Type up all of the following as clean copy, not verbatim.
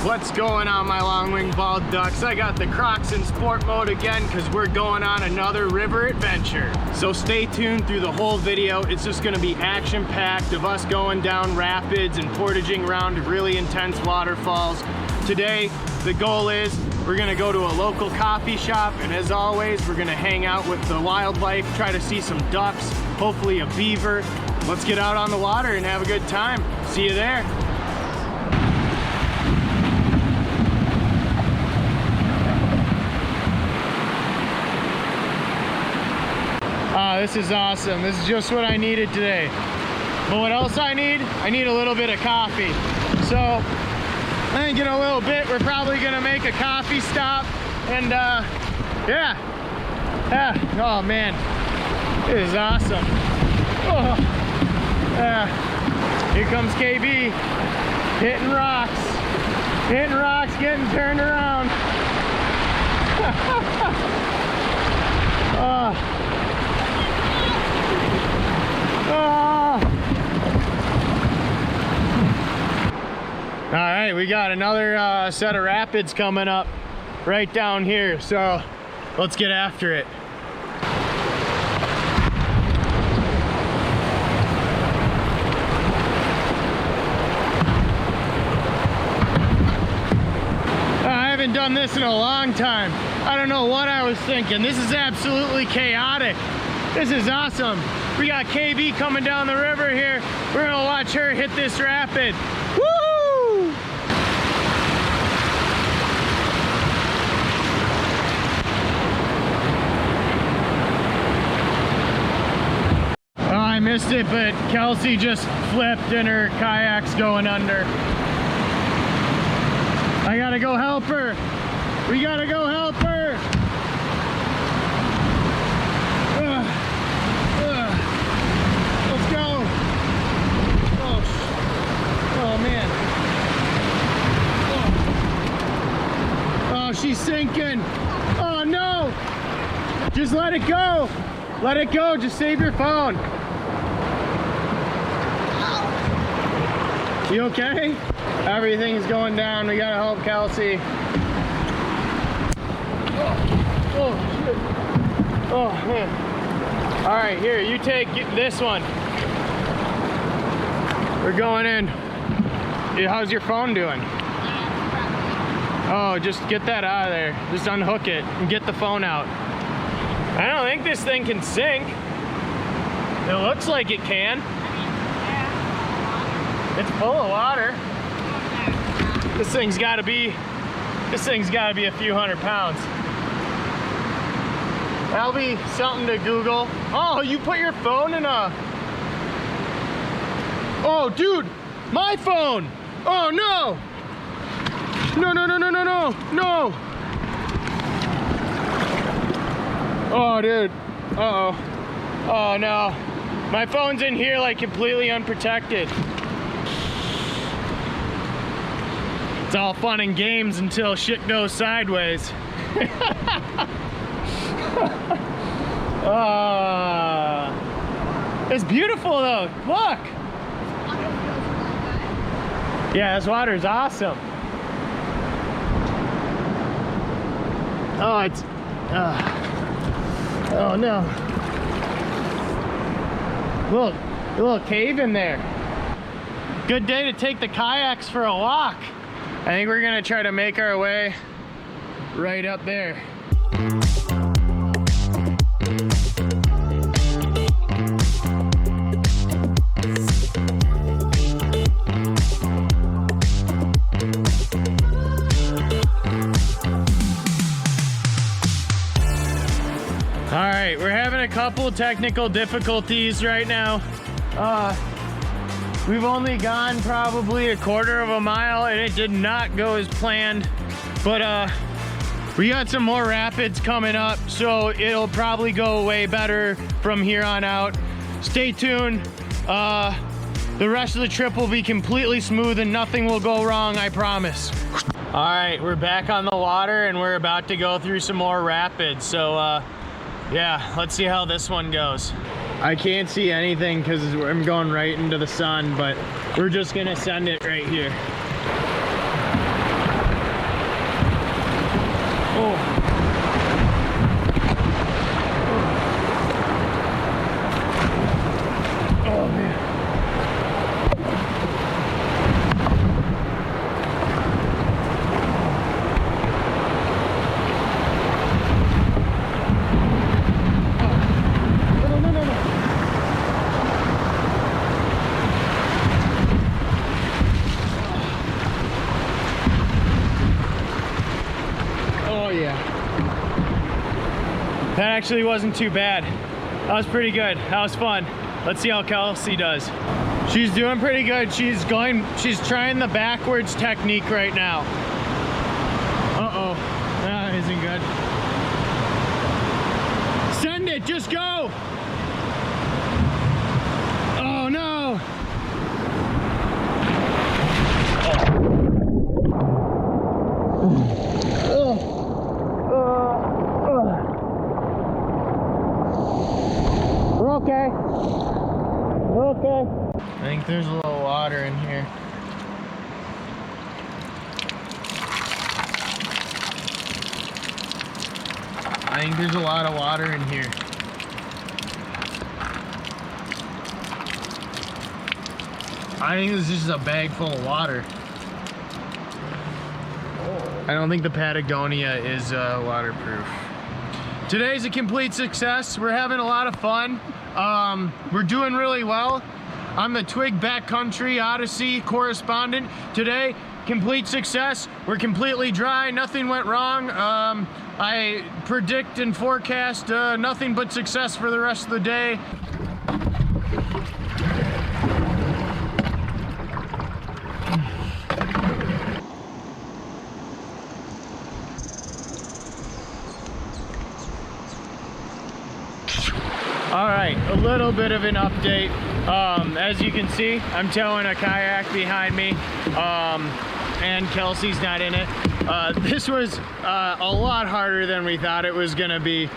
What's going on, my long-winged bald ducks? I got the Crocs in sport mode again because we're going on another river adventure. So stay tuned through the whole video. It's just gonna be action-packed of us going down rapids and portaging around really intense waterfalls. Today, the goal is we're gonna go to a local coffee shop, and as always, we're gonna hang out with the wildlife, try to see some ducks, hopefully a beaver. Let's get out on the water and have a good time. See you there. This is awesome. This is just what I needed today. But what else I need? I need a little bit of coffee. So I think in a little bit we're probably gonna make a coffee stop, and yeah. Oh man, this is awesome. Oh, here comes KB, hitting rocks, getting turned around. All right, we got another set of rapids coming up right down here, so let's get after it. I haven't done this in a long time. I don't know what I was thinking. This is absolutely chaotic. This is awesome. We got KB coming down the river here. We're gonna watch her hit this rapid. Woo! Oh, I missed it, but Kelsey just flipped and her kayak's going under. I gotta go help her. We gotta go help her. Let's go. Oh man. Oh, she's sinking. Oh no. Just let it go. Let it go. Just save your phone. You okay? Everything's going down. We gotta help Kelsey. Oh shit. Oh man. All right, here, you take this one. We're going in. How's your phone doing? Oh, just get that out of there. Just unhook it and get the phone out. I don't think this thing can sink. It looks like it can. It's full of water. This thing's gotta be a few hundred pounds. That'll be something to Google. Oh, you put your phone in a... Oh, dude, my phone. Oh, no. No. Oh, dude. Uh-oh. Oh, no. My phone's in here, like, completely unprotected. It's all fun and games until shit goes sideways. It's beautiful though. Look. Yeah, this water's awesome. Oh, it's. Oh no. Look, a little cave in there. Good day to take the kayaks for a walk. I think we're gonna try to make our way right up there. All right, we're having a couple technical difficulties right now. We've only gone probably a quarter of a mile and it did not go as planned, but we got some more rapids coming up, so it'll probably go way better from here on out. Stay tuned. The rest of the trip will be completely smooth and nothing will go wrong, I promise. All right, we're back on the water and we're about to go through some more rapids, so yeah, let's see how this one goes. I can't see anything because I'm going right into the sun, but we're just gonna send it right here. Oh man. Oh yeah. That actually wasn't too bad. That was pretty good. That was fun. Let's see how Kelsey does. She's doing pretty good. She's trying the backwards technique right now. Uh-oh, that isn't good. Send it, just go. Oh no. We're okay. We're okay. I think there's a little water in here. I think there's a lot of water in here. I think this is just a bag full of water. I don't think the Patagonia is waterproof. Today's a complete success. We're having a lot of fun. We're doing really well. I'm the Twig Backcountry Odyssey correspondent. Today, complete success. We're completely dry, nothing went wrong. I predict and forecast nothing but success for the rest of the day. All right, a little bit of an update. As you can see, I'm towing a kayak behind me, and Kelsey's not in it. This was a lot harder than we thought it was gonna be.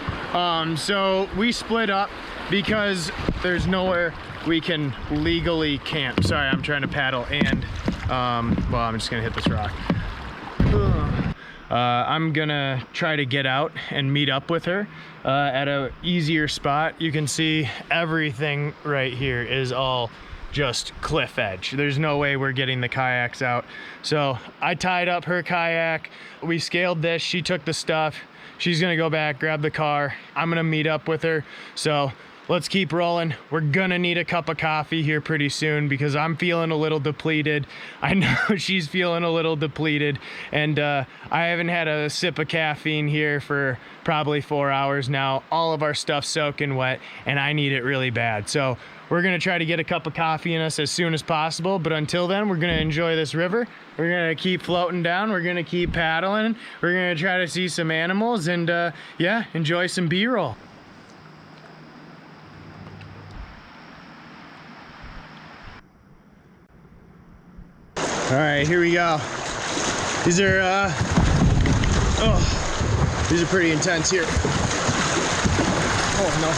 So we split up because there's nowhere we can legally camp. Sorry, I'm trying to paddle and, well, I'm just gonna hit this rock. I'm gonna try to get out and meet up with her at a easier spot. You can see everything right here is all just cliff edge. There's no way we're getting the kayaks out. So I tied up her kayak. We scaled this. She took the stuff. She's gonna go back, grab the car. I'm gonna meet up with her. So let's keep rolling. We're gonna need a cup of coffee here pretty soon because I'm feeling a little depleted. I know she's feeling a little depleted, and I haven't had a sip of caffeine here for probably 4 hours now. All of our stuff's soaking wet and I need it really bad. So we're gonna try to get a cup of coffee in us as soon as possible, but until then, we're gonna enjoy this river. We're gonna keep floating down. We're gonna keep paddling. We're gonna try to see some animals and yeah, enjoy some B-roll. All right, here we go. These are, these are pretty intense here. Oh no,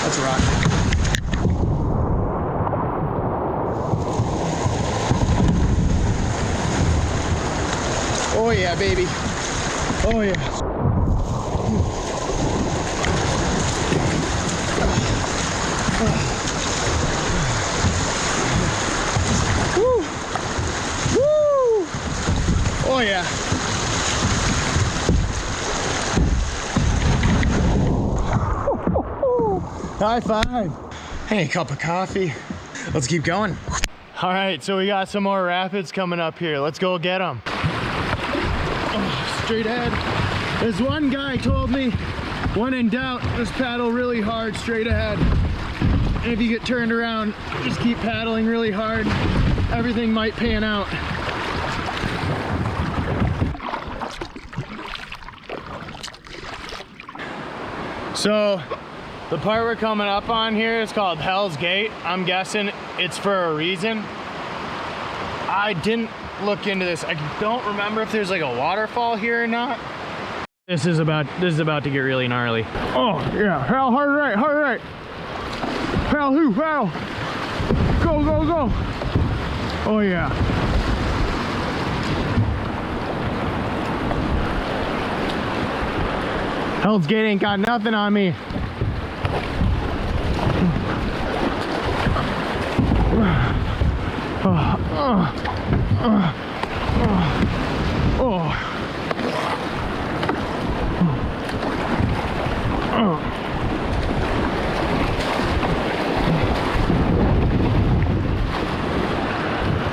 that's a rock. Oh yeah, baby. Oh yeah. Oh yeah. High five. Hey, a cup of coffee. Let's keep going. All right, so we got some more rapids coming up here. Let's go get them. Oh, straight ahead. This one guy told me, when in doubt, just paddle really hard straight ahead. And if you get turned around, just keep paddling really hard. Everything might pan out. So the part we're coming up on here is called Hell's Gate. I'm guessing it's for a reason. I didn't look into this. I don't remember if there's like a waterfall here or not. This is about to get really gnarly. Oh yeah, Hell, hard right, hard right. Hell, who, Hell. Go, go, go. Oh yeah. Hell's Gate ain't got nothing on me.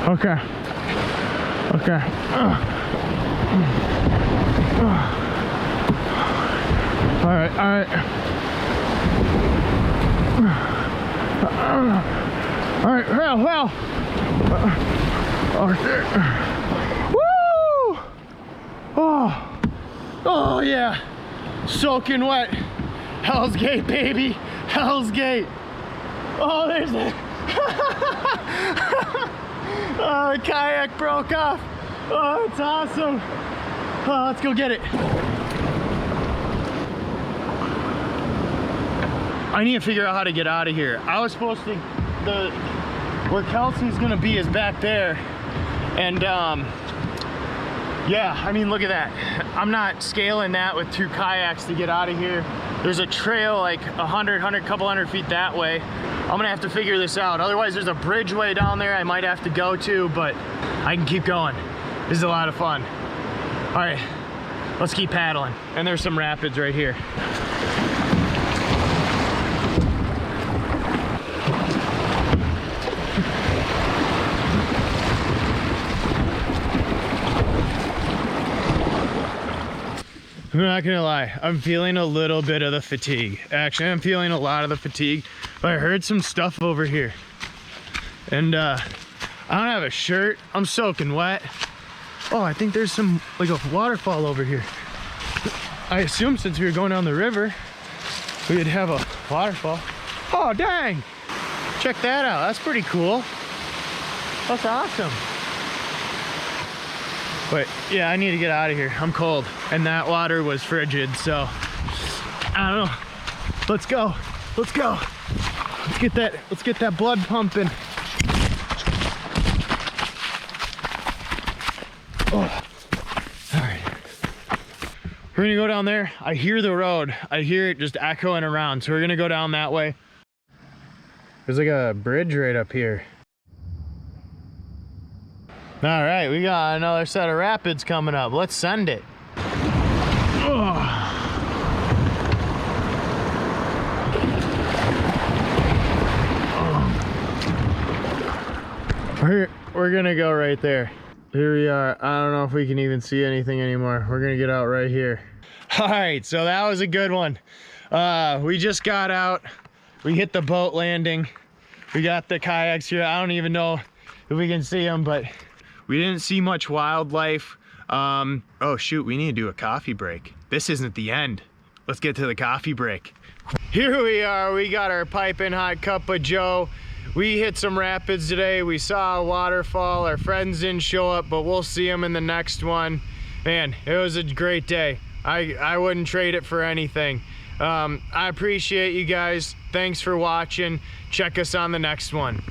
Okay. Okay. All right, all right. All right, well. Oh, shit. Woo! Oh, yeah. Soaking wet. Hell's Gate, baby. Hell's Gate. Oh, there's a... Oh, the kayak broke off. Oh, it's awesome. Oh, let's go get it. I need to figure out how to get out of here. I was supposed to, where Kelsey's gonna be is back there. And yeah, I mean, look at that. I'm not scaling that with 2 kayaks to get out of here. There's a trail like couple hundred feet that way. I'm gonna have to figure this out. Otherwise, there's a bridgeway down there I might have to go to, but I can keep going. This is a lot of fun. All right, let's keep paddling. And there's some rapids right here. I'm not gonna lie, I'm feeling a little bit of the fatigue. Actually, I'm feeling a lot of the fatigue, but I heard some stuff over here. And I don't have a shirt, I'm soaking wet. Oh, I think there's some, like a waterfall over here. I assume since we were going down the river, we'd have a waterfall. Oh, dang! Check that out, that's pretty cool. That's awesome. But yeah, I need to get out of here. I'm cold. And that water was frigid, so I don't know. Let's go. Let's go. Let's get that blood pumping. Oh. All right. We're gonna go down there. I hear the road. I hear it just echoing around. So we're gonna go down that way. There's like a bridge right up here. All right, we got another set of rapids coming up. Let's send it. We're gonna go right there. Here we are. I don't know if we can even see anything anymore. We're gonna get out right here. All right, so that was a good one. We just got out. We hit the boat landing. We got the kayaks here. I don't even know if we can see them, but we didn't see much wildlife. Oh shoot, we need to do a coffee break. This isn't the end. Let's get to the coffee break. Here we are, we got our piping hot cup of joe. We hit some rapids today. We saw a waterfall. Our friends didn't show up, but we'll see them in the next one. Man, it was a great day. I wouldn't trade it for anything. I appreciate you guys. Thanks for watching. Check us on the next one.